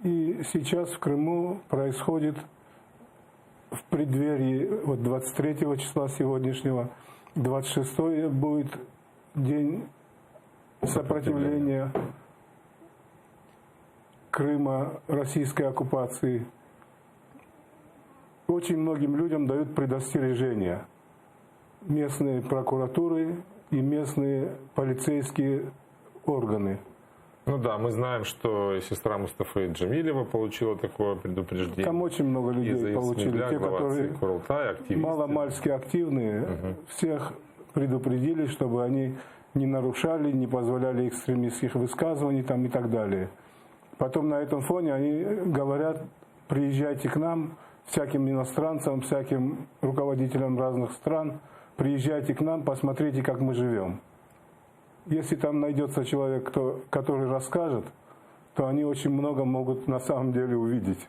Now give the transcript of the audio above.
И сейчас в Крыму происходит в преддверии вот 23 числа сегодняшнего, 26 будет день сопротивления Крыма российской оккупации. Очень многим людям дают предостережения местные прокуратуры и местные полицейские органы. Ну да, мы знаем, что сестра Мустафы Джамилева получила такое предупреждение. Там очень много людей получили. Те, которые маломальски активные, всех предупредили, чтобы они не нарушали, не позволяли экстремистских высказываний там и так далее. Потом на этом фоне они говорят: приезжайте к нам, всяким иностранцам, всяким руководителям разных стран, приезжайте к нам, посмотрите, как мы живем. Если там найдется человек, который расскажет, то они очень много могут на самом деле увидеть.